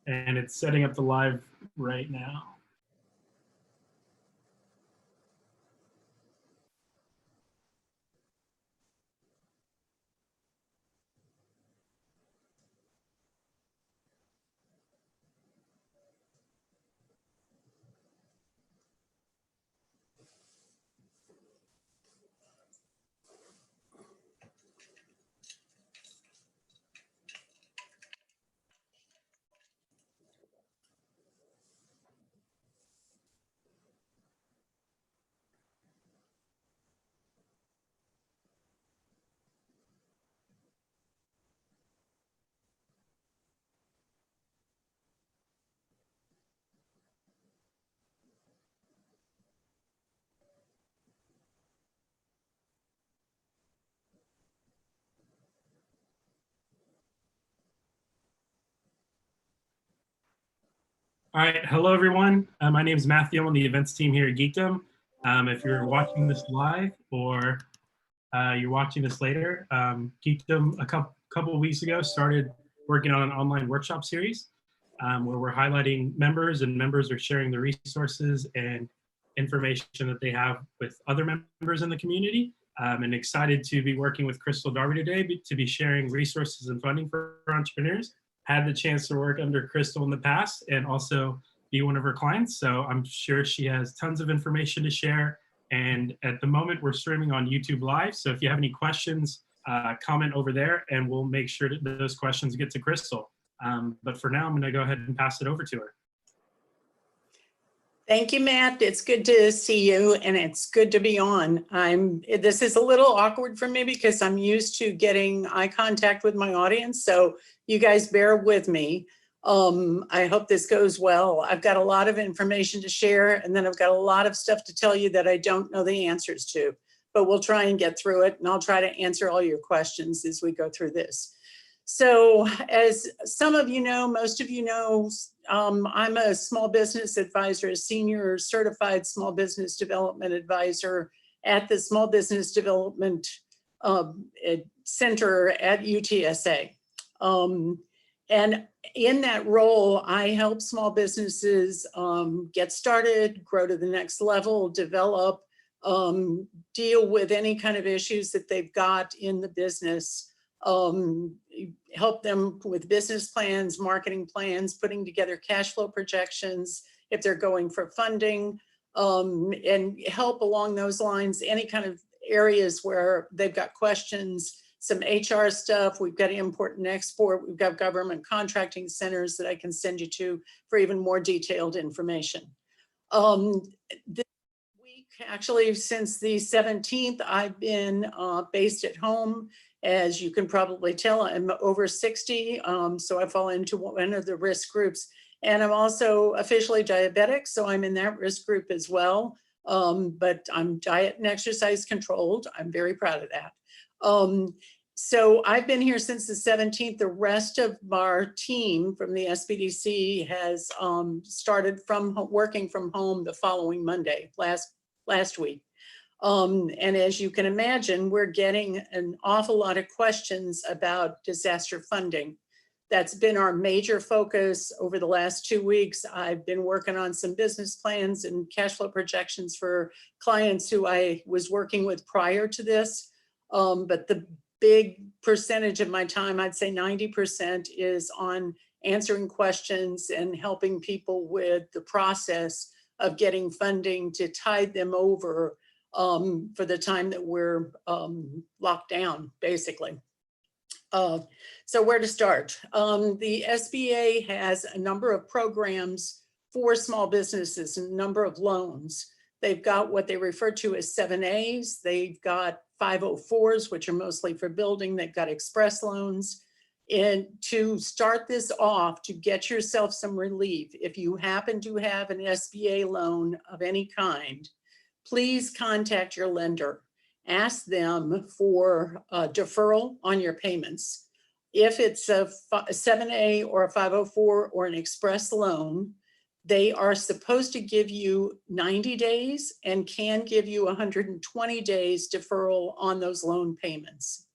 and it's setting up the live right now. All right, hello everyone. My name is Matthew. I'm on the events team here at Geekdom. If you're watching this live or you're watching this later, Geekdom a couple of weeks ago started working on an online workshop series where we're highlighting members, and members are sharing the resources and information that they have with other members in the community. And excited to be working with Crystal Darby today to be sharing resources and funding for entrepreneurs. Had the chance to work under Crystal in the past and also be one of her clients. So I'm sure she has tons of information to share. And at the moment we're streaming on YouTube Live. So if you have any questions, comment over there and we'll make sure that those questions get to Crystal. But for now, I'm gonna go ahead and pass it over to her. Thank you, Matt. It's good to see you and it's good to be on. This is a little awkward for me because I'm used to getting eye contact with my audience. So you guys bear with me. I hope this goes well. I've got a lot of information to share and then I've got a lot of stuff to tell you that I don't know the answers to, but we'll try and get through it and I'll try to answer all your questions as we go through this. So as some of you know, most of you know, I'm a small business advisor, a senior certified small business development advisor at the Small Business Development Center at UTSA. And in that role, I help small businesses get started, grow to the next level, develop, deal with any kind of issues that they've got in the business. Help them with business plans, marketing plans, putting together cash flow projections, if they're going for funding, and help along those lines, any kind of areas where they've got questions, some HR stuff, we've got import and export, we've got government contracting centers that I can send you to for even more detailed information. This week, actually since the 17th, I've been based at home. As you can probably tell, I'm over 60, so I fall into one of the risk groups. And I'm also officially diabetic, so I'm in that risk group as well. But I'm diet and exercise controlled. I'm very proud of that. So I've been here since the 17th. The rest of our team from the SBDC has started working from home the following Monday, last week. And as you can imagine, we're getting an awful lot of questions about disaster funding. That's been our major focus over the last 2 weeks. I've been working on some business plans and cash flow projections for clients who I was working with prior to this. But the big percentage of my time, I'd say 90%, is on answering questions and helping people with the process of getting funding to tide them over for the time that we're locked down, basically. So where to start? The SBA has a number of programs for small businesses and a number of loans. They've got what they refer to as 7As. They've got 504s, which are mostly for building. They've got express loans. And to start this off, to get yourself some relief, if you happen to have an SBA loan of any kind, please contact your lender. Ask them for a deferral on your payments. If it's a 7A or a 504 or an express loan, they are supposed to give you 90 days and can give you 120 days deferral on those loan payments.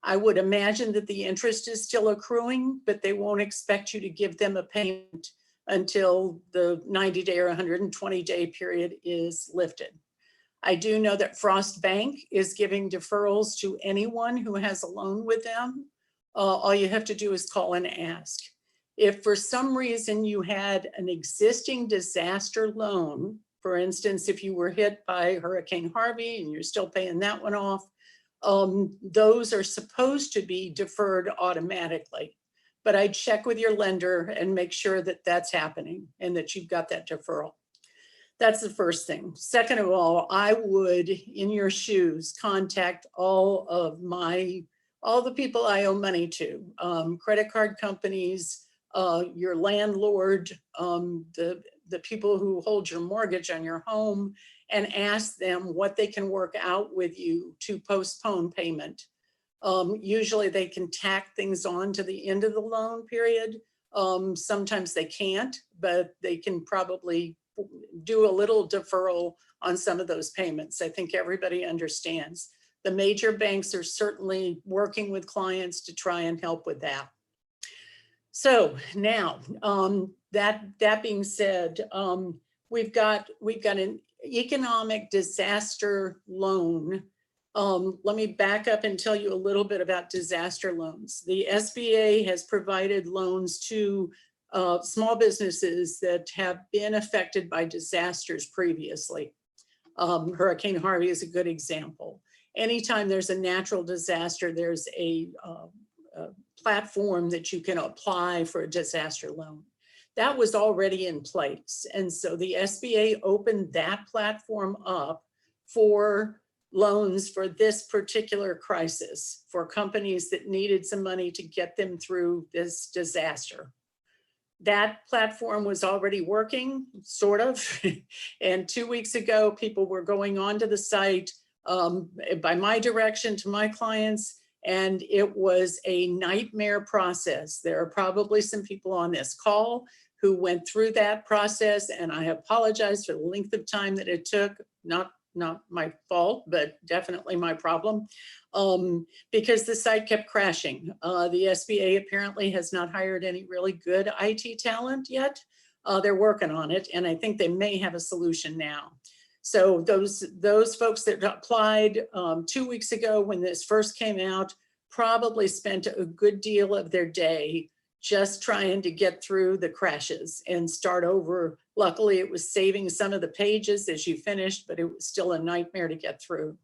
I would imagine that the interest is still accruing, but they won't expect you to give them a payment until the 90-day or 120-day period is lifted. I do know that Frost Bank is giving deferrals to anyone who has a loan with them. All you have to do is call and ask. If for some reason you had an existing disaster loan, for instance, if you were hit by Hurricane Harvey and you're still paying that one off, those are supposed to be deferred automatically. But I'd check with your lender and make sure that that's happening and that you've got that deferral. That's the first thing. Second of all, I would, in your shoes, contact all the people I owe money to, credit card companies, your landlord, the people who hold your mortgage on your home, and ask them what they can work out with you to postpone payment. Usually they can tack things on to the end of the loan period. Sometimes they can't, but they can probably do a little deferral on some of those payments. I think everybody understands. The major banks are certainly working with clients to try and help with that. So now, that being said, we've got an economic disaster loan. Let me back up and tell you a little bit about disaster loans. The SBA has provided loans to small businesses that have been affected by disasters previously. Hurricane Harvey is a good example. Anytime there's a natural disaster, there's a platform that you can apply for a disaster loan. That was already in place. And so the SBA opened that platform up for loans for this particular crisis, for companies that needed some money to get them through this disaster. That platform was already working, sort of. And 2 weeks ago, people were going onto the site by my direction to my clients, and it was a nightmare process. There are probably some people on this call who went through that process, and I apologize for the length of time that it took. Not my fault, but definitely my problem, because the site kept crashing. The SBA apparently has not hired any really good IT talent yet. They're working on it, and I think they may have a solution now. So those folks that applied 2 weeks ago when this first came out probably spent a good deal of their day just trying to get through the crashes and start over. Luckily, it was saving some of the pages as you finished, but it was still a nightmare to get through.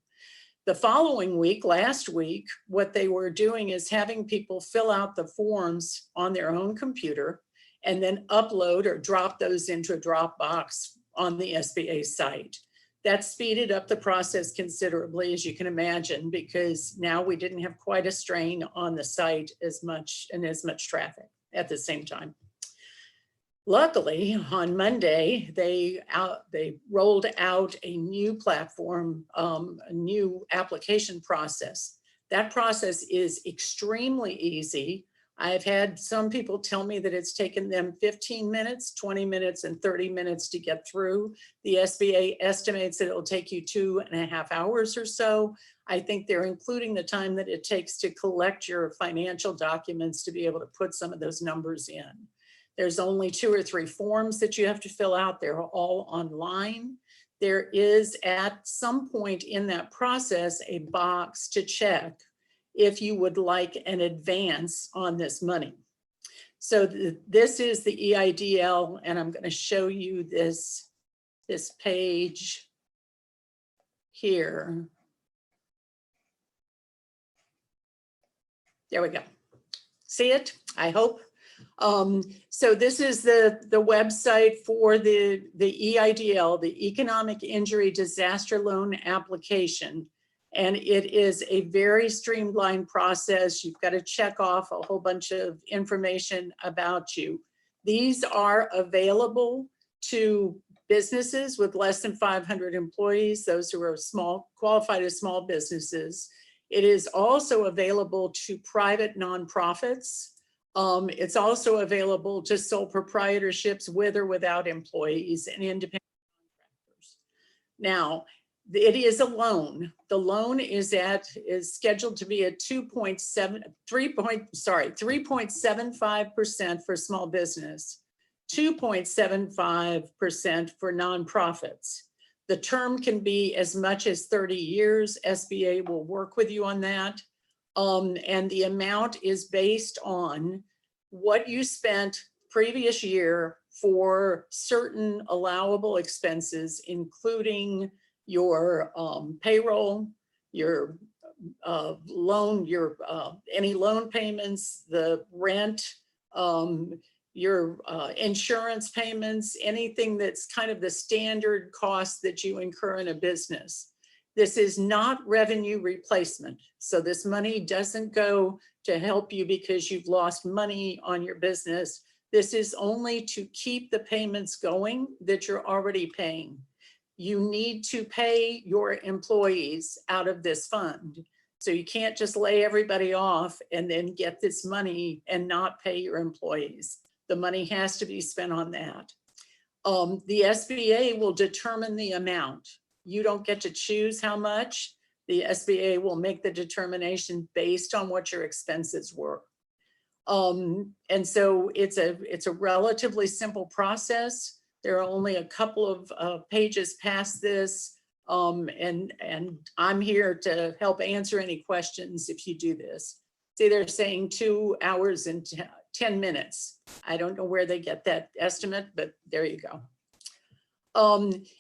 The following week, last week, what they were doing is having people fill out the forms on their own computer and then upload or drop those into a Dropbox on the SBA site. That speeded up the process considerably, as you can imagine, because now we didn't have quite a strain on the site as much traffic at the same time. Luckily, on Monday, they rolled out a new platform, a new application process. That process is extremely easy. I've had some people tell me that it's taken them 15 minutes, 20 minutes, and 30 minutes to get through. The SBA estimates that it'll take you 2.5 hours or so. I think they're including the time that it takes to collect your financial documents to be able to put some of those numbers in. There's only 2 or 3 forms that you have to fill out. They're all online. There is at some point in that process a box to check if you would like an advance on this money. So this is the EIDL, and I'm going to show you this page here. There we go. See it? I hope. So this is the website for the EIDL, the Economic Injury Disaster Loan Application. And it is a very streamlined process. You've got to check off a whole bunch of information about you. These are available to businesses with less than 500 employees, those who are qualified as small businesses. It is also available to private nonprofits. It's also available to sole proprietorships with or without employees and independent contractors. Now, It is a loan. The loan is scheduled to be at 3.75% for small business, 2.75% for nonprofits. The term can be as much as 30 years. SBA will work with you on that. And the amount is based on what you spent previous year for certain allowable expenses, including your payroll, your loan, your any loan payments, the rent, your insurance payments, anything that's kind of the standard cost that you incur in a business. This is not revenue replacement. So this money doesn't go to help you because you've lost money on your business. This is only to keep the payments going that you're already paying. You need to pay your employees out of this fund. So you can't just lay everybody off and then get this money and not pay your employees. The money has to be spent on that. The SBA will determine the amount. You don't get to choose how much. The SBA will make the determination based on what your expenses were. And so it's a relatively simple process. There are only a couple of pages past this, and I'm here to help answer any questions if you do this. See, they're saying 2 hours and 10 minutes. I don't know where they get that estimate, but there you go.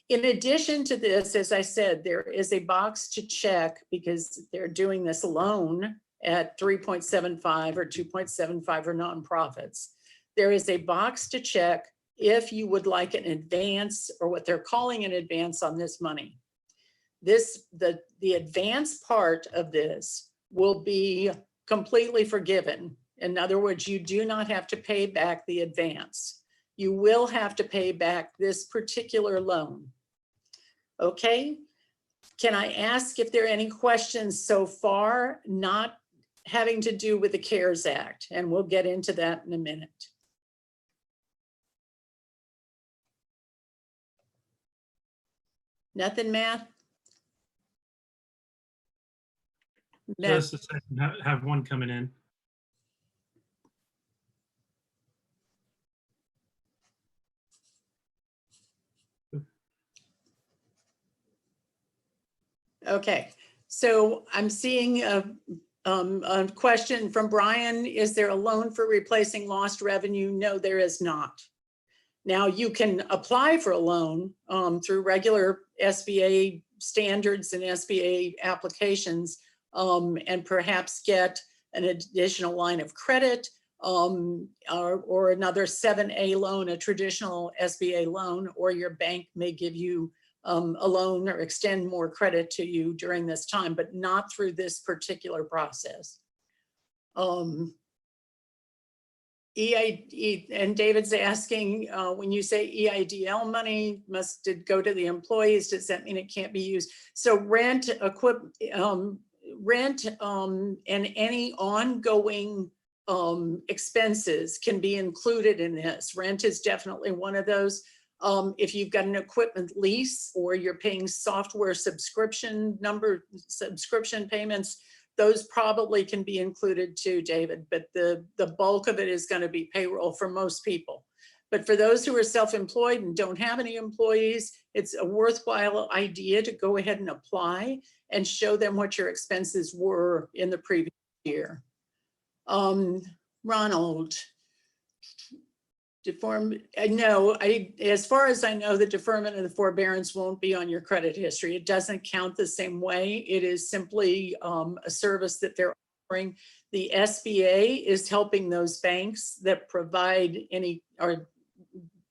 In addition to this, as I said, there is a box to check because they're doing this loan at 3.75 or 2.75 for nonprofits. There is a box to check if you would like an advance, or what they're calling an advance on this money. The advance part of this will be completely forgiven. In other words, you do not have to pay back the advance. You will have to pay back this particular loan. Okay, can I ask if there are any questions so far not having to do with the CARES Act? And we'll get into that in a minute. Nothing, Matt? Just a second, have one coming in. Okay, so I'm seeing a question from Brian. Is there a loan for replacing lost revenue? No, there is not. Now you can apply for a loan through regular SBA standards and SBA applications, and perhaps get an additional line of credit or another 7A loan, a traditional SBA loan, or your bank may give you a loan or extend more credit to you during this time, but not through this particular process. And David's asking, when you say EIDL money, must it go to the employees? Does that mean it can't be used? So rent, rent and any ongoing expenses can be included in this. Rent is definitely one of those. If you've got an equipment lease or you're paying software subscription payments, those probably can be included too, David, but the bulk of it is going to be payroll for most people. But for those who are self-employed and don't have any employees, it's a worthwhile idea to go ahead and apply and show them what your expenses were in the previous year. Ronald, no, as far as I know, the deferment and the forbearance won't be on your credit history. It doesn't count the same way. It is simply a service that they're offering. The SBA is helping those banks that provide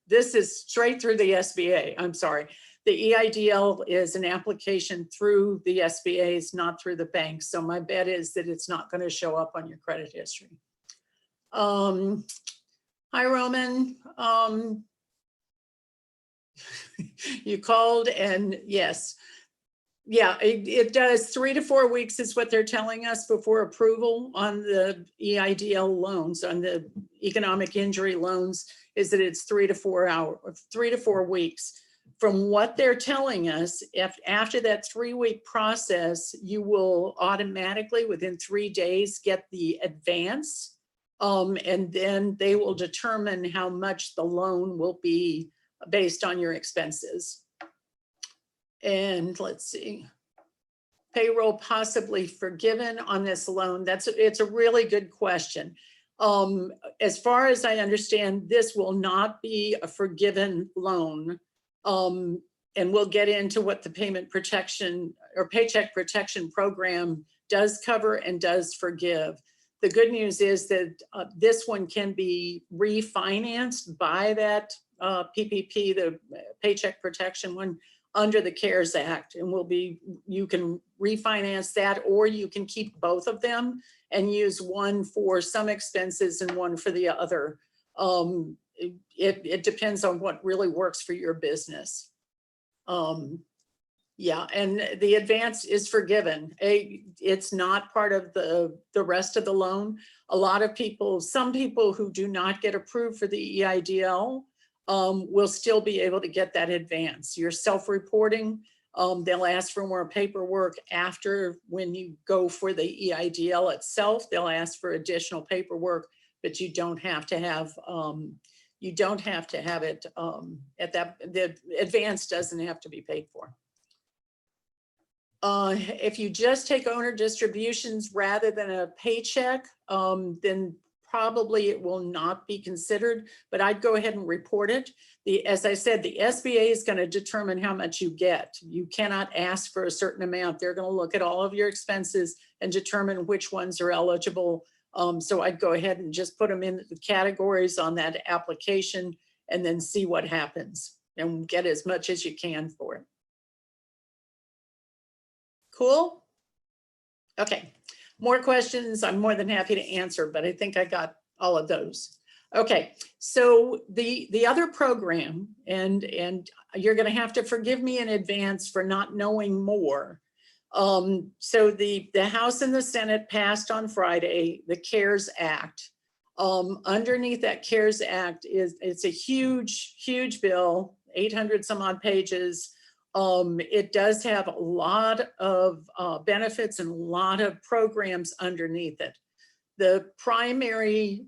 this is straight through the SBA, I'm sorry. The EIDL is an application through the SBAs, not through the banks. So my bet is that it's not going to show up on your credit history. Hi, Roman. You called, and yes. Yeah, it does 3 to 4 weeks is what they're telling us before approval on the EIDL loans, on the economic injury loans, is that it's 3 to 4 weeks. From what they're telling us, if after that 3-week process, you will automatically within 3 days get the advance. And then they will determine how much the loan will be based on your expenses. And let's see, payroll possibly forgiven on this loan. It's a really good question. As far as I understand, this will not be a forgiven loan. And we'll get into what the payment protection or paycheck protection program does cover and does forgive. The good news is that this one can be refinanced by that PPP, the paycheck protection one, under the CARES Act, and you can refinance that, or you can keep both of them and use one for some expenses and one for the other. It depends on what really works for your business. Yeah, and the advance is forgiven. It's not part of the rest of the loan. A lot of people, some people who do not get approved for the EIDL will still be able to get that advance. You're self-reporting. They'll ask for more paperwork after when you go for the EIDL itself. They'll ask for additional paperwork, but you don't have to have it at that. The advance doesn't have to be paid for. If you just take owner distributions rather than a paycheck, then probably it will not be considered, but I'd go ahead and report it. As I said, the SBA is going to determine how much you get. You cannot ask for a certain amount. They're going to look at all of your expenses and determine which ones are eligible. So I'd go ahead and just put them in the categories on that application and then see what happens and get as much as you can for it. Cool? Okay. More questions, I'm more than happy to answer, but I think I got all of those. Okay, so the other program, and you're gonna have to forgive me in advance for not knowing more. So the House and the Senate passed on Friday the CARES Act. Underneath that CARES Act it's a huge bill, 800 some odd pages. It does have a lot of benefits and a lot of programs underneath it. The primary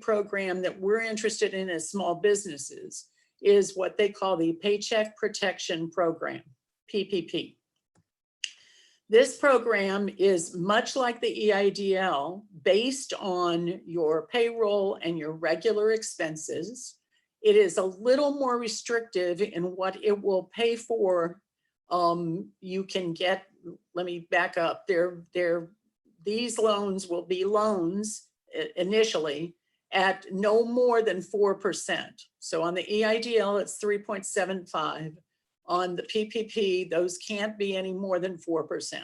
program that we're interested in as small businesses is what they call the Paycheck Protection Program, PPP. This program is much like the EIDL, based on your payroll and your regular expenses. It is a little more restrictive in what it will pay for. You can get, let me back up, these loans will be loans initially at no more than 4%. So on the EIDL, it's 3.75. On the PPP, those can't be any more than 4%.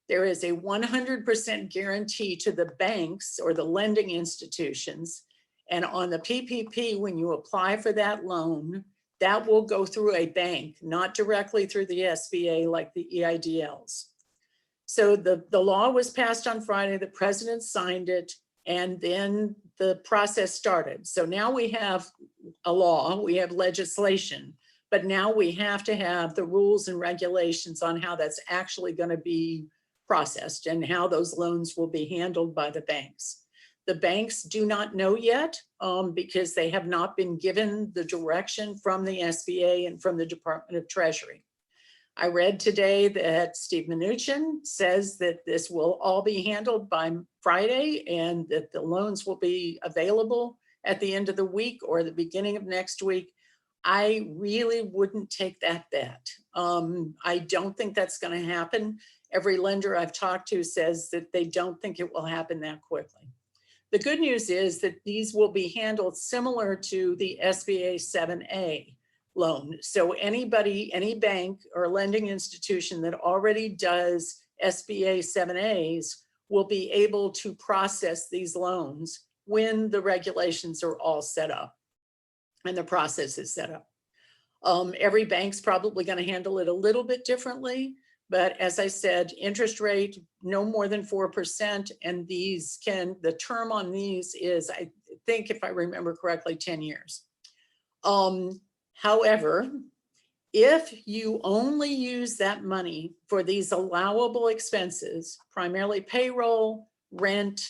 There is a 100% guarantee to the banks or the lending institutions. And on the PPP, when you apply for that loan, that will go through a bank, not directly through the SBA like the EIDLs. So the law was passed on Friday, the president signed it, and then the process started. So now we have a law, we have legislation, but now we have to have the rules and regulations on how that's actually going to be processed and how those loans will be handled by the banks. The banks do not know yet because they have not been given the direction from the SBA and from the Department of Treasury. I read today that Steve Mnuchin says that this will all be handled by Friday and that the loans will be available at the end of the week or the beginning of next week. I really wouldn't take that bet. I don't think that's going to happen. Every lender I've talked to says that they don't think it will happen that quickly. The good news is that these will be handled similar to the SBA 7A loan. So anybody, any bank or lending institution that already does SBA 7As will be able to process these loans when the regulations are all set up and the process is set up. Every bank's probably going to handle it a little bit differently. But as I said, interest rate, no more than 4. And the term on these is, I think if I remember correctly, 10 years. However, if you only use that money for these allowable expenses, primarily payroll, rent,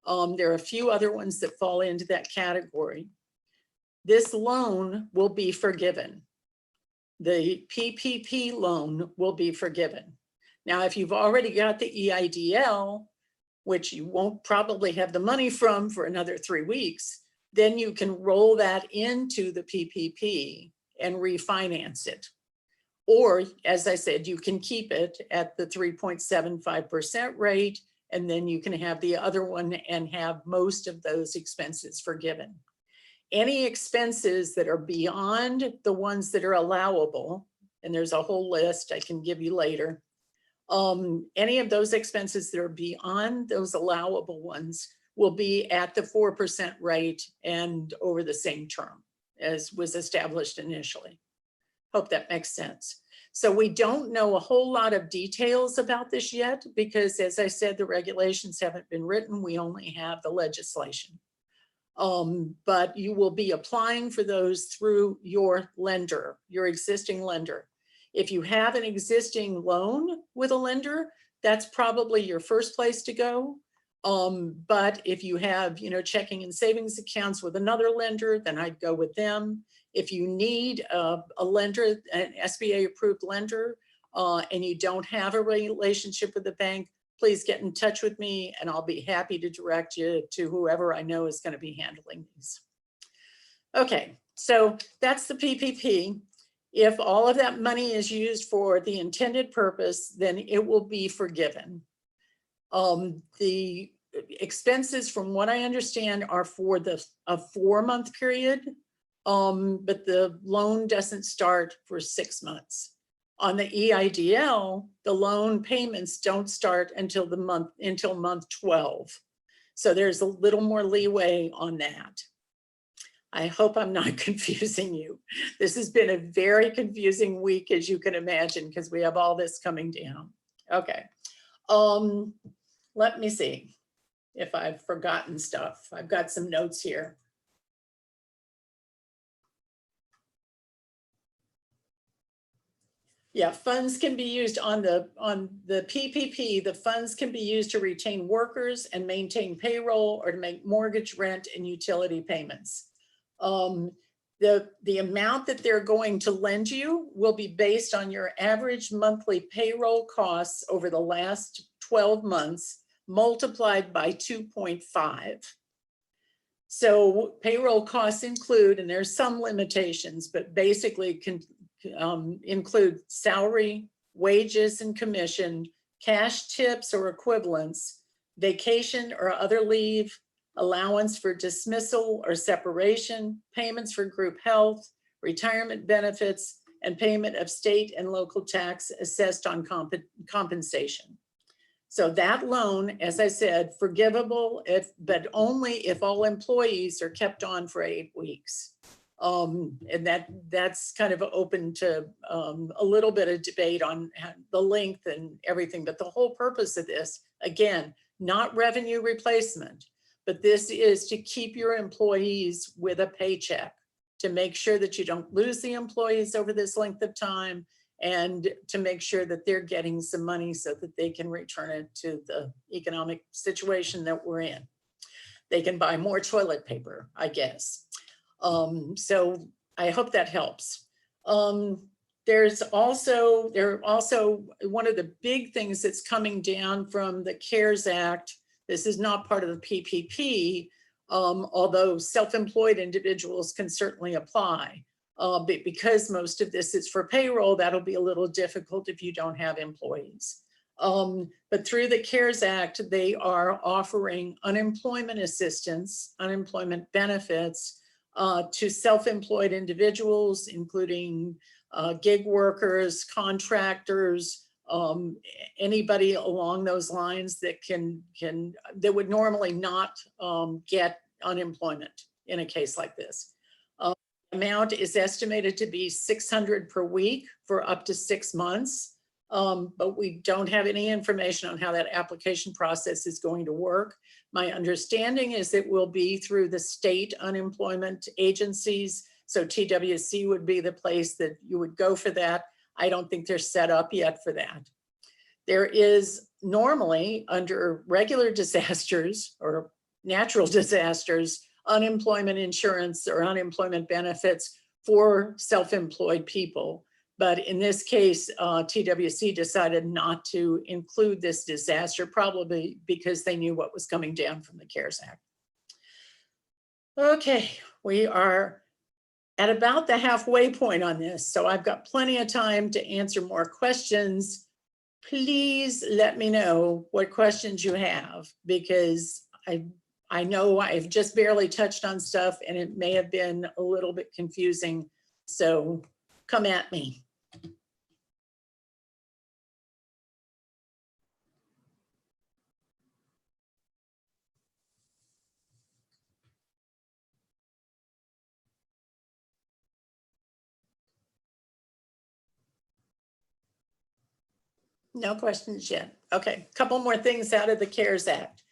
there are a few other ones that fall into that category, this loan will be forgiven. The PPP loan will be forgiven. Now, if you've already got the EIDL, which you won't probably have the money from for another 3 weeks, then you can roll that into the PPP and refinance it. Or, as I said, you can keep it at the 3.75% rate, and then you can have the other one and have most of those expenses forgiven. Any expenses that are beyond the ones that are allowable, and there's a whole list I can give you later, any of those expenses that are beyond those allowable ones will be at the 4% rate and over the same term as was established initially. Hope that makes sense. So we don't know a whole lot of details about this yet because, as I said, the regulations haven't been written. We only have the legislation. But you will be applying for those through your lender, your existing lender. If you have an existing loan with a lender, that's probably your first place to go. But if you have, checking and savings accounts with another lender, then I'd go with them. If you need a lender, an SBA approved lender, and you don't have a relationship with the bank, please get in touch with me and I'll be happy to direct you to whoever I know is going to be handling these. Okay, so that's the PPP. If all of that money is used for the intended purpose, then it will be forgiven. The expenses, from what I understand, are for a 4-month period, but the loan doesn't start for 6 months. On the EIDL, the loan payments don't start until month 12. So there's a little more leeway on that. I hope I'm not confusing you. This has been a very confusing week, as you can imagine, because we have all this coming down. Okay. Let me see if I've forgotten stuff. I've got some notes here. Yeah, funds can be used on the PPP. The funds can be used to retain workers and maintain payroll or to make mortgage, rent, and utility payments. The amount that they're going to lend you will be based on your average monthly payroll costs over the last 12 months multiplied by 2.5. So payroll costs include, and there's some limitations, but basically can include salary, wages and commission, cash tips or equivalents, vacation or other leave, allowance for dismissal or separation, payments for group health, retirement benefits, and payment of state and local tax assessed on compensation. So that loan, as I said, forgivable, but only if all employees are kept on for 8 weeks. And that's kind of open to a little bit of debate on the length and everything. But the whole purpose of this, again, not revenue replacement, but this is to keep your employees with a paycheck, to make sure that you don't lose the employees over this length of time, and to make sure that they're getting some money so that they can return it to the economic situation that we're in. They can buy more toilet paper, I guess. So I hope that helps. There are also one of the big things that's coming down from the CARES Act. This is not part of the PPP, although self-employed individuals can certainly apply. But because most of this is for payroll, that'll be a little difficult if you don't have employees. But through the CARES Act, they are offering unemployment assistance, unemployment benefits to self-employed individuals, including gig workers, contractors, anybody along those lines that that would normally not get unemployment in a case like this. Amount is estimated to be $600 per week for up to 6 months, but we don't have any information on how that application process is going to work. My understanding is it will be through the state unemployment agencies, So TWC would be the place that you would go for that. I don't think they're set up yet for that. There is normally, under regular disasters or natural disasters, unemployment insurance or unemployment benefits for self-employed people. But in this case, TWC decided not to include this disaster, probably because they knew what was coming down from the CARES Act. Okay, we are at about the halfway point on this, so I've got plenty of time to answer more questions. Please let me know what questions you have, because I know I've just barely touched on stuff and it may have been a little bit confusing. So come at me. No questions yet. Okay, couple more things out of the CARES Act.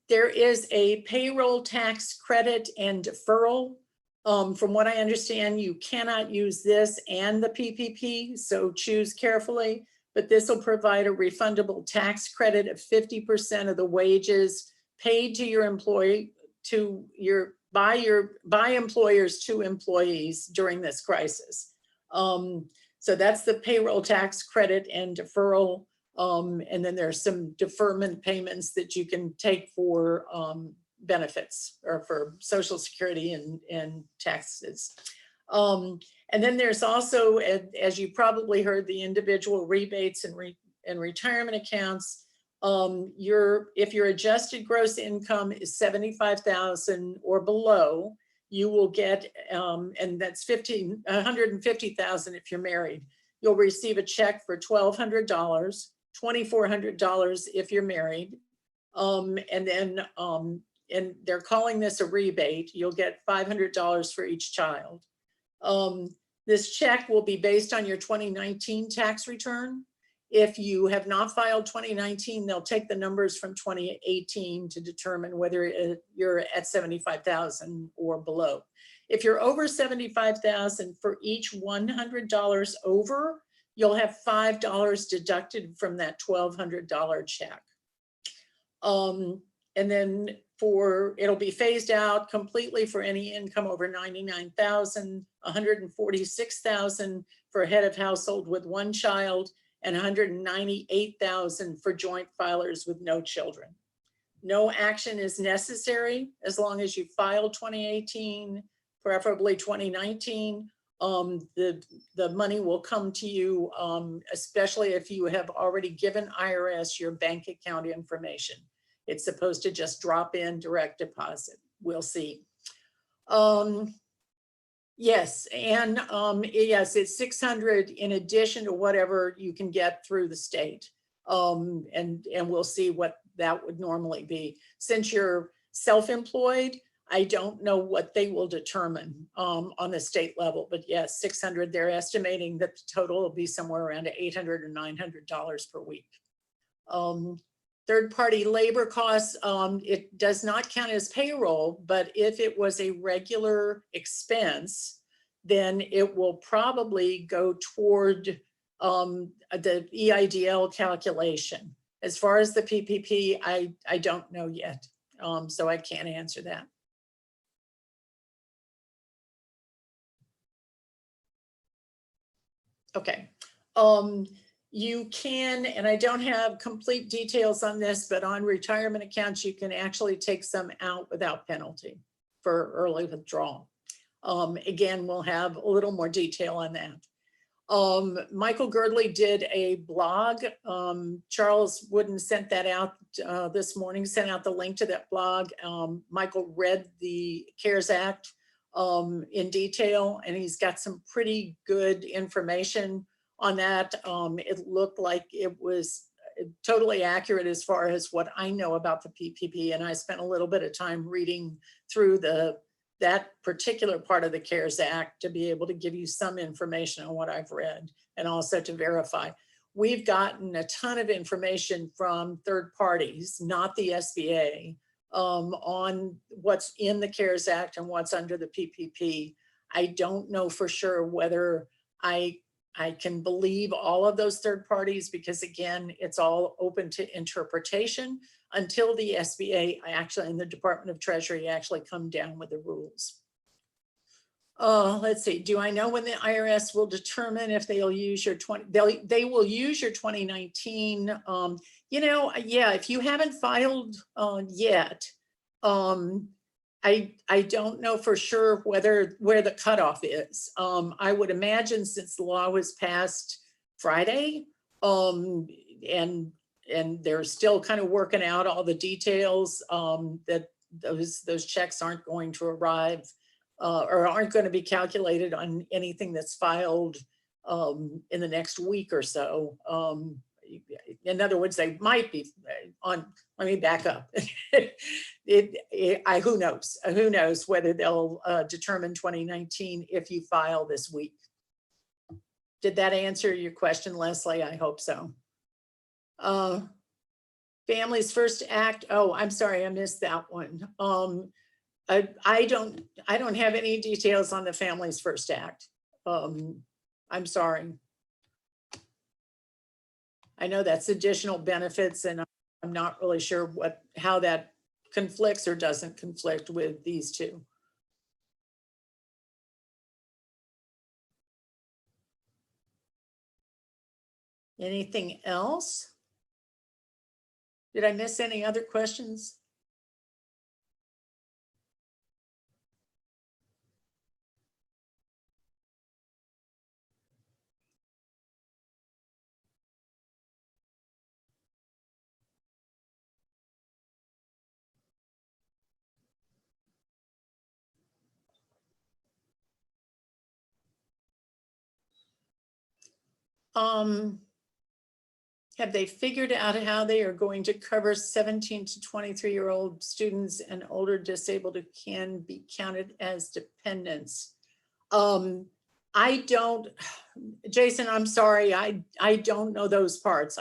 There is a payroll tax credit and deferral. From what I understand, you cannot use this and the PPP, so choose carefully, but this will provide a refundable tax credit of 50% of the wages paid to your employee, by employers to employees during this crisis. So that's the payroll tax credit and deferral. And then there's some deferment payments that you can take for benefits or for Social Security and taxes. And then there's also, as you probably heard, the individual rebates and retirement accounts. If your adjusted gross income is $75,000 or below, you will get, and that's $150,000 if you're married. You'll receive a check for $1,200, $2,400 if you're married. And they're calling this a rebate. You'll get $500 for each child. This check will be based on your 2019 tax return. If you have not filed 2019, they'll take the numbers from 2018 to determine whether you're at 75,000 or below. If you're over 75,000, for each $100 over, you'll have $5 deducted from that $1,200 check. And then it'll be phased out completely for any income over 99,000, 146,000 for a head of household with one child, and 198,000 for joint filers with no children. No action is necessary as long as you filed 2018, preferably 2019. The money will come to you, especially if you have already given IRS your bank account information. It's supposed to just drop in direct deposit. We'll see. Yes, and yes, it's 600 in addition to whatever you can get through the state. And we'll see what that would normally be. Since you're self-employed, I don't know what they will determine on the state level, but yes, 600, they're estimating that the total will be somewhere around $800 or $900 per week. Third-party labor costs, it does not count as payroll, but if it was a regular expense, then it will probably go toward the EIDL calculation. As far as the PPP, I don't know yet, so I can't answer that. Okay. You can, and I don't have complete details on this, but on retirement accounts, you can actually take some out without penalty for early withdrawal. Again, we'll have a little more detail on that. Michael Girdley did a blog. Charles Wooden sent that out this morning, sent out the link to that blog. Michael read the CARES Act in detail, and he's got some pretty good information on that. It looked like it was totally accurate as far as what I know about the PPP, and I spent a little bit of time reading through that particular part of the CARES Act to be able to give you some information on what I've read and also to verify. We've gotten a ton of information from third parties, not the SBA, on what's in the CARES Act and what's under the PPP. I don't know for sure whether I can believe all of those third parties, because again, it's all open to interpretation until the SBA actually, and the Department of Treasury actually come down with the rules. Let's see, do I know when the IRS will determine if they'll use your they will use your 2019, you know, yeah, if you haven't filed yet, I don't know for sure where the cutoff is. I would imagine since the law was passed Friday, and they're still kind of working out all the details, that those checks aren't going to arrive or aren't going to be calculated on anything that's filed in the next week or so. In other words, they might be on, let me back up. Who knows? Who knows whether they'll determine 2019 if you file this week. Did that answer your question, Leslie? I hope so. Families First Act. Oh, I'm sorry, I missed that one. I don't have any details on the Families First Act. I'm sorry. I know that's additional benefits, and I'm not really sure how that conflicts or doesn't conflict with these two. Anything else? Did I miss any other questions? Have they figured out how they are going to cover 17 to 23-year-old students and older disabled who can be counted as dependents? I don't, Jason, I'm sorry, I don't know those parts.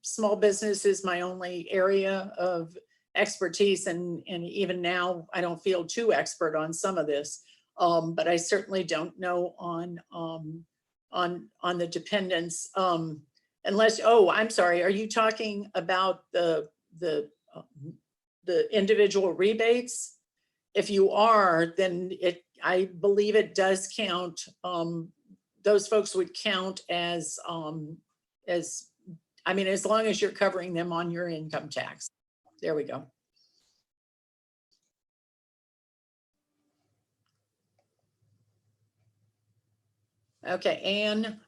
Small business is my only area of expertise, and even now I don't feel too expert on some of this, but I certainly don't know on the dependents. Unless, oh, I'm sorry, are you talking about the individual rebates? If you are, then I believe it does count. Those folks would count as I mean, as long as you're covering them on your income tax. There we go. Okay, Anne,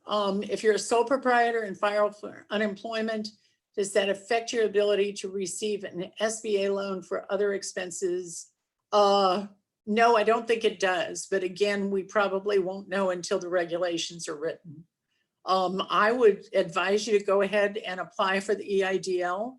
if you're a sole proprietor and file for unemployment, does that affect your ability to receive an SBA loan for other expenses? No, I don't think it does. But again, we probably won't know until the regulations are written. I would advise you to go ahead and apply for the EIDL.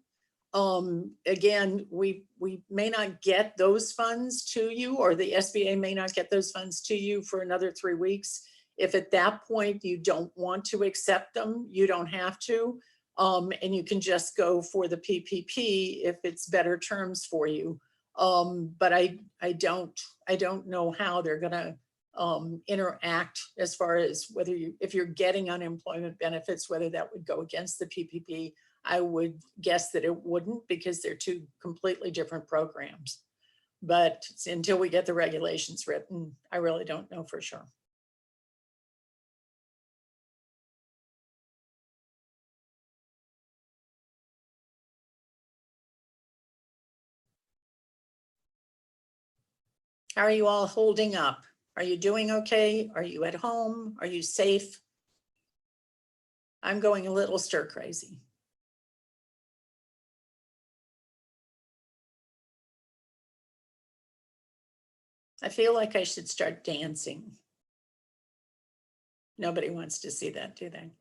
Again, we may not get those funds to you, or the SBA may not get those funds to you for another 3 weeks. If at that point you don't want to accept them, you don't have to. And you can just go for the PPP if it's better terms for you. But I don't know how they're gonna interact as far as whether if you're getting unemployment benefits, whether that would go against the PPP. I would guess that it wouldn't, because they're two completely different programs. But until we get the regulations written, I really don't know for sure. How are you all holding up? Are you doing okay? Are you at home? Are you safe? I'm going a little stir crazy. I feel like I should start dancing. Nobody wants to see that, do they?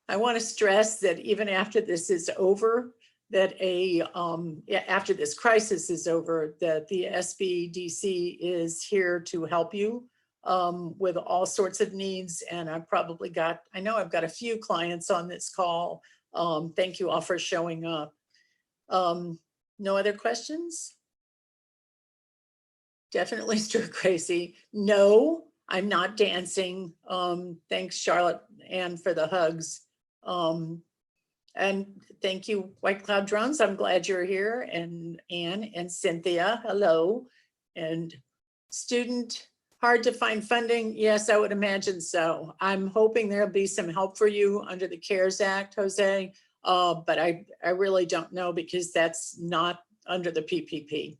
I want to stress that even after this is over, that after this crisis is over, that the SBDC is here to help you with all sorts of needs. And I know I've got a few clients on this call. Thank you all for showing up. No other questions? Definitely stir crazy. No, I'm not dancing. Thanks, Charlotte, Ann, for the hugs. And thank you, White Cloud Drones. I'm glad you're here. And Ann and Cynthia, hello. And student, hard to find funding. Yes, I would imagine so. I'm hoping there'll be some help for you under the CARES Act, Jose. But I really don't know because that's not under the PPP.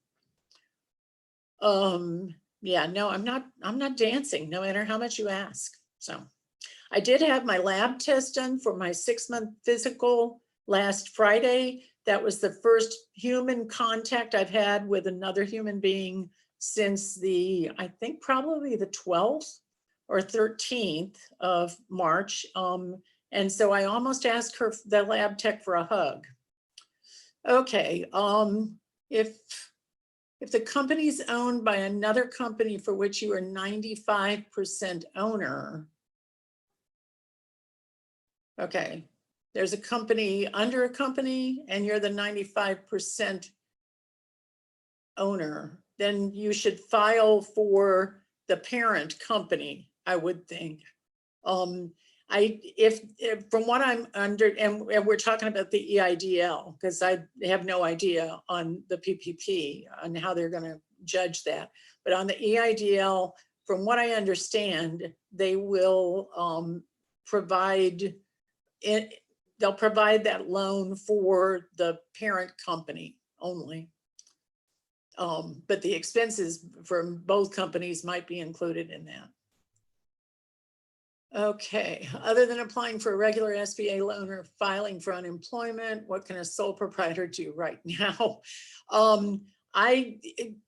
Yeah, no, I'm not dancing, no matter how much you ask. So I did have my lab test done for my 6-month physical last Friday. That was the first human contact I've had with another human being since I think probably the 12th or 13th of March. And so I almost asked the lab tech, for a hug. Okay, if the company is owned by another company for which you are 95% owner, okay, there's a company under a company and you're the 95% owner, then you should file for the parent company, I would think. If from what I'm under, and we're talking about the EIDL, because I have no idea on the PPP on how they're going to judge that. But on the EIDL, from what I understand, they will provide it. They'll provide that loan for the parent company only. But the expenses from both companies might be included in that. Okay, other than applying for a regular SBA loan or filing for unemployment, what can a sole proprietor do right now? I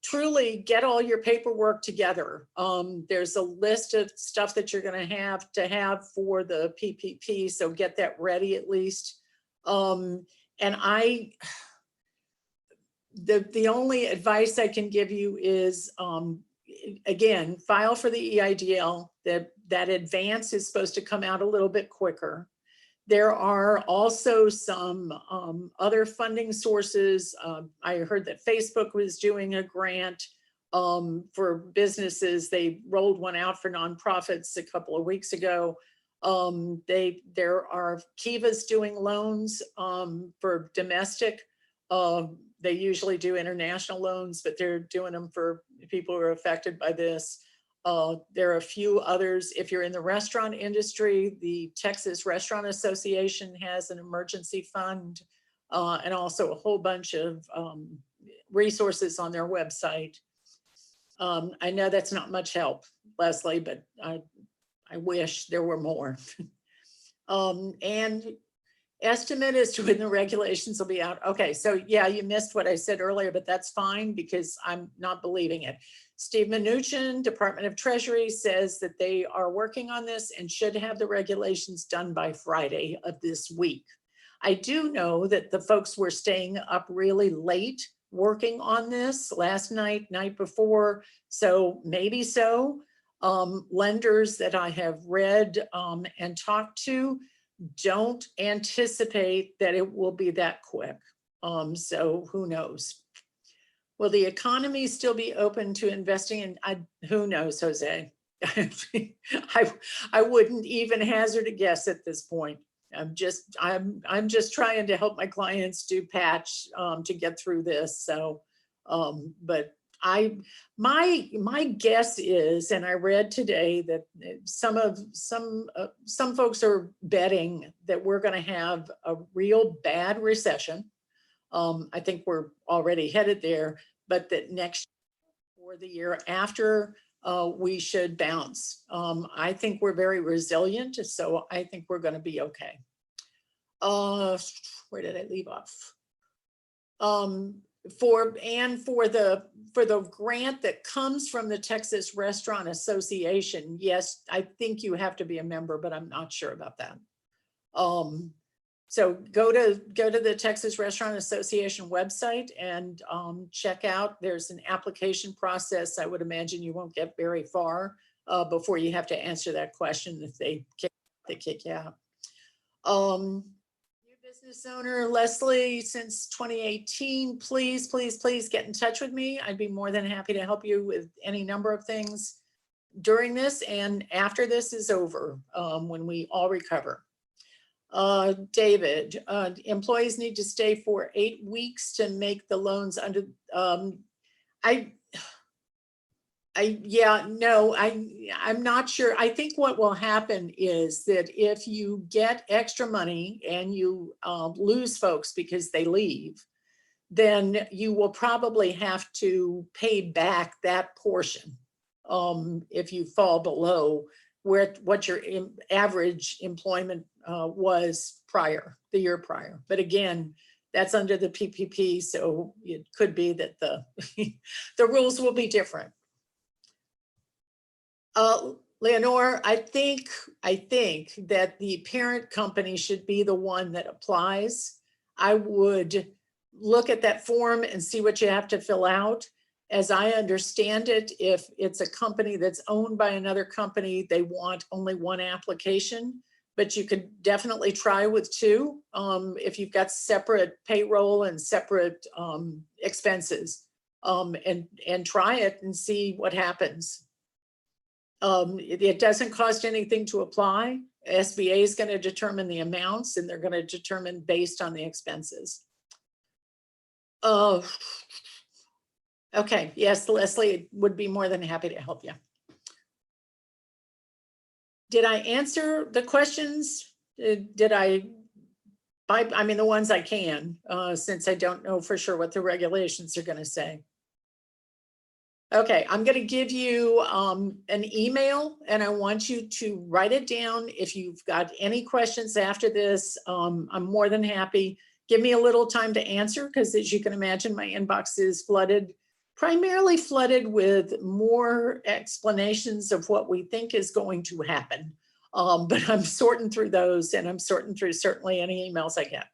truly get all your paperwork together. There's a list of stuff that you're going to have for the PPP, so get that ready at least. And the only advice I can give you is, again, file for the EIDL. That advance is supposed to come out a little bit quicker. There are also some other funding sources. I heard that Facebook was doing a grant for businesses. They rolled one out for nonprofits a couple of weeks ago. There are Kiva's doing loans for domestic. They usually do international loans, but they're doing them for people who are affected by this. There are a few others. If you're in the restaurant industry, the Texas Restaurant Association has an emergency fund and also a whole bunch of resources on their website. I know that's not much help, Leslie, but I wish there were more. And estimate as to when the regulations will be out. Okay, so yeah, you missed what I said earlier, but that's fine because I'm not believing it. Steve Mnuchin, Department of Treasury, says that they are working on this and should have the regulations done by Friday of this week. I do know that the folks were staying up really late working on this last night, night before, so maybe so. Lenders that I have read and talked to don't anticipate that it will be that quick. So who knows? Will the economy still be open to investing in? Who knows, Jose? I wouldn't even hazard a guess at this point. I'm just trying to help my clients do patch to get through this. So, but my guess is, and I read today that some folks are betting that we're going to have a real bad recession. I think we're already headed there, but that next or the year after, we should bounce. I think we're very resilient, so I think we're going to be okay. Where did I leave off? For the grant that comes from the Texas Restaurant Association, yes, I think you have to be a member, but I'm not sure about that. So go to the Texas Restaurant Association website and check out. There's an application process. I would imagine you won't get very far before you have to answer that question if they kick you out. New business owner, Leslie, since 2018, please get in touch with me. I'd be more than happy to help you with any number of things during this and after this is over, when we all recover. David, employees need to stay for 8 weeks to make the loans under, I'm not sure. I think what will happen is that if you get extra money and you lose folks because they leave, then you will probably have to pay back that portion if you fall below what your average employment was the year prior. But again, that's under the PPP, so it could be that the rules will be different. Leonore, I think that the parent company should be the one that applies. I would look at that form and see what you have to fill out. As I understand it, if it's a company that's owned by another company, they want only one application, but you could definitely try with 2 if you've got separate payroll and separate expenses, and try it and see what happens. It doesn't cost anything to apply. SBA is going to determine the amounts and they're going to determine based on the expenses. Okay, yes, Leslie would be more than happy to help you. Did I answer the questions? Did I mean, the ones I can, since I don't know for sure what the regulations are going to say. Okay, I'm going to give you an email and I want you to write it down. If you've got any questions after this, I'm more than happy. Give me a little time to answer because, as you can imagine, my inbox is primarily flooded with more explanations of what we think is going to happen. But I'm sorting through those and I'm sorting through certainly any emails I get.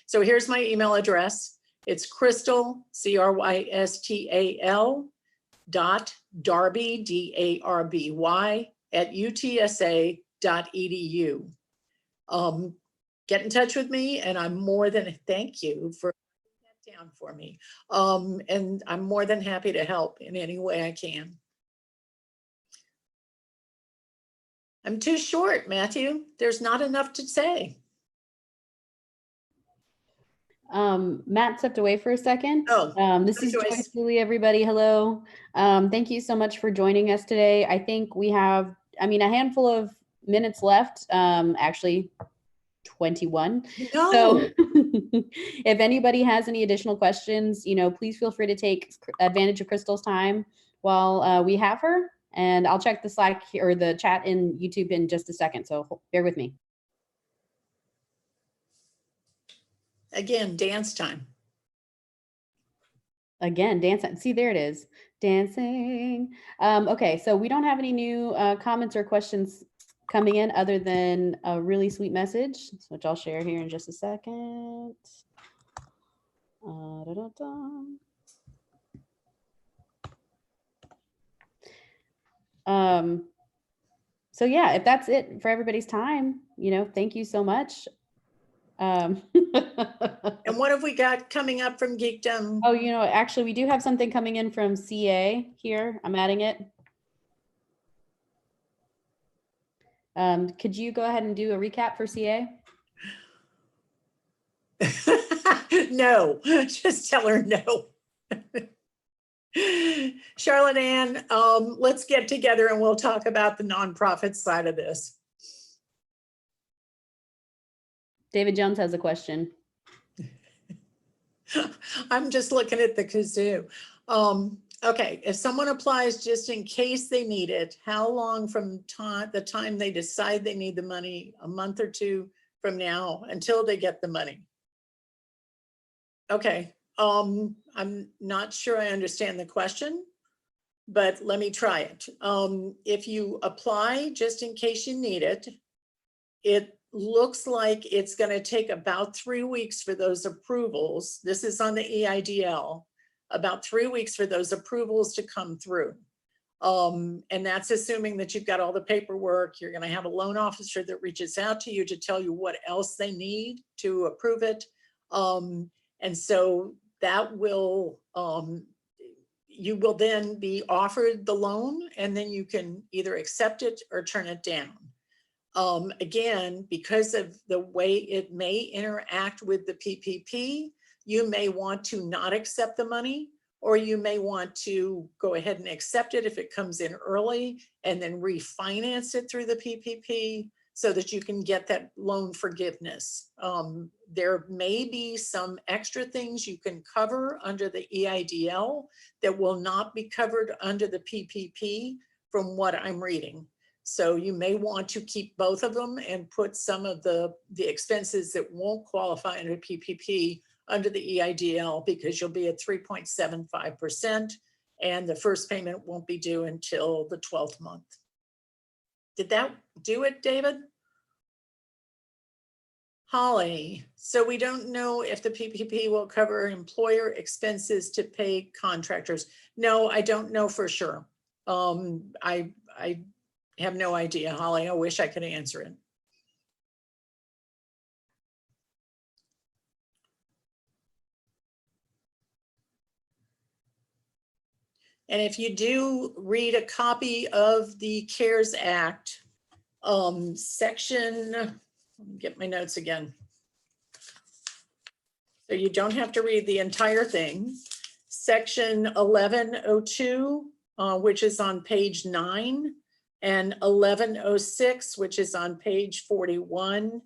So here's my email address. It's Crystal, CRYSTAL, .Darby, DARBY, @utsa.edu. Get in touch with me and I'm more than, thank you for putting that down for me. And I'm more than happy to help in any way I can. I'm too short, Matthew. There's not enough to say. Matt stepped away for a second. Oh, this is Joyce Cooley, everybody. Hello. Thank you so much for joining us today. I think we have, a handful of minutes left, actually 21. No. So if anybody has any additional questions, please feel free to take advantage of Crystal's time while we have her. And I'll check the Slack or the chat in YouTube in just a second. So bear with me. Again, dance time. Again, dancing. See, there it is. Dancing. Okay, so we don't have any new comments or questions coming in other than a really sweet message, which I'll share here in just a second. So yeah, if that's it for everybody's time, thank you so much. And what have we got coming up from Geekdom? Oh, actually we do have something coming in from CA here. I'm adding it. Could you go ahead and do a recap for CA? No, just tell her no. Charlotte Ann, let's get together and we'll talk about the nonprofit side of this. David Jones has a question. I'm just looking at the kazoo. Okay, if someone applies just in case they need it, how long from the time they decide they need the money, a month or 2 from now until they get the money? Okay, I'm not sure I understand the question, but let me try it. If you apply just in case you need it, it looks like it's going to take about 3 weeks for those approvals. This is on the EIDL, about 3 weeks for those approvals to come through. And that's assuming that you've got all the paperwork. You're going to have a loan officer that reaches out to you to tell you what else they need to approve it. And so that will, you will then be offered the loan, and then you can either accept it or turn it down. Again, because of the way it may interact with the PPP, you may want to not accept the money, or you may want to go ahead and accept it if it comes in early and then refinance it through the PPP so that you can get that loan forgiveness. There may be some extra things you can cover under the EIDL that will not be covered under the PPP from what I'm reading. So you may want to keep both of them and put some of the expenses that won't qualify under PPP under the EIDL, because you'll be at 3.75% and the first payment won't be due until the 12th month. Did that do it, David? Holly, so we don't know if the PPP will cover employer expenses to pay contractors. No, I don't know for sure. I have no idea, Holly. I wish I could answer it. And if you do read a copy of the CARES Act, section, let me get my notes again. So you don't have to read the entire thing. Section 1102, which is on page 9, and 1106, which is on page 41,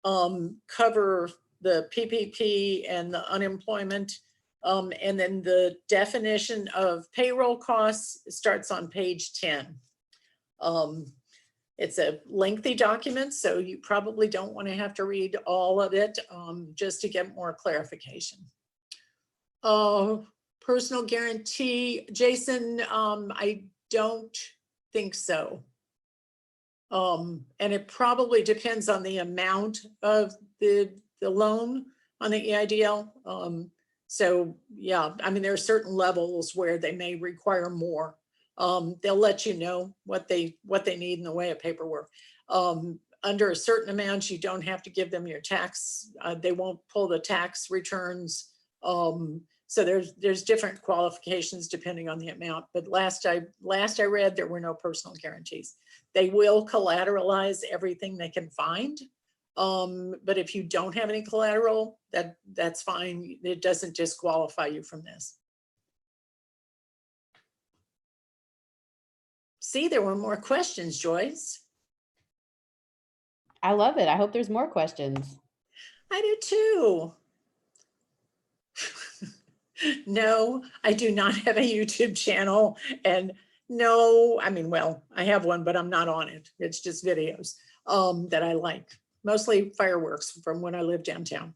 cover the PPP and the unemployment. And then the definition of payroll costs starts on page 10. It's a lengthy document, so you probably don't want to have to read all of it, just to get more clarification. Personal guarantee, Jason, I don't think so. And it probably depends on the amount of the loan on the EIDL. So yeah, I mean, there are certain levels where they may require more. They'll let you know what they need in the way of paperwork. Under a certain amount, you don't have to give them your tax. They won't pull the tax returns. So there's different qualifications depending on the amount. But last I read, there were no personal guarantees. They will collateralize everything they can find. But if you don't have any collateral, that's fine. It doesn't disqualify you from this. See, there were more questions, Joyce. I love it. I hope there's more questions. I do too. No, I do not have a YouTube channel. And no, I mean, well, I have one, but I'm not on it. It's just videos that I like. Mostly fireworks from when I lived downtown.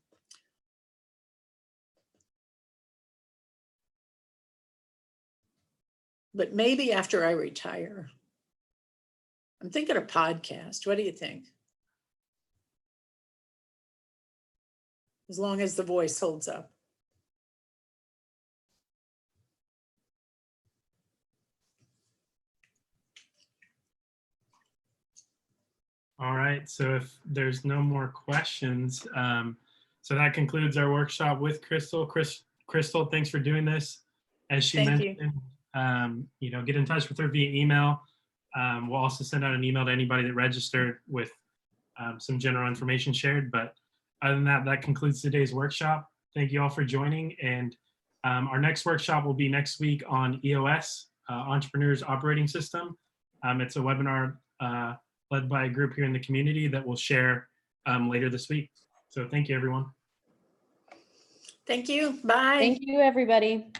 But maybe after I retire. I'm thinking a podcast. What do you think? As long as the voice holds up. All right, so if there's no more questions, so that concludes our workshop with Crystal. Crystal, thanks for doing this. As she mentioned, get in touch with her via email. We'll also send out an email to anybody that registered with some general information shared. But other than that, that concludes today's workshop. Thank you all for joining. And our next workshop will be next week on EOS, Entrepreneurs Operating System. It's a webinar led by a group here in the community that we'll share later this week. So thank you, everyone. Thank you. Bye. Thank you, everybody.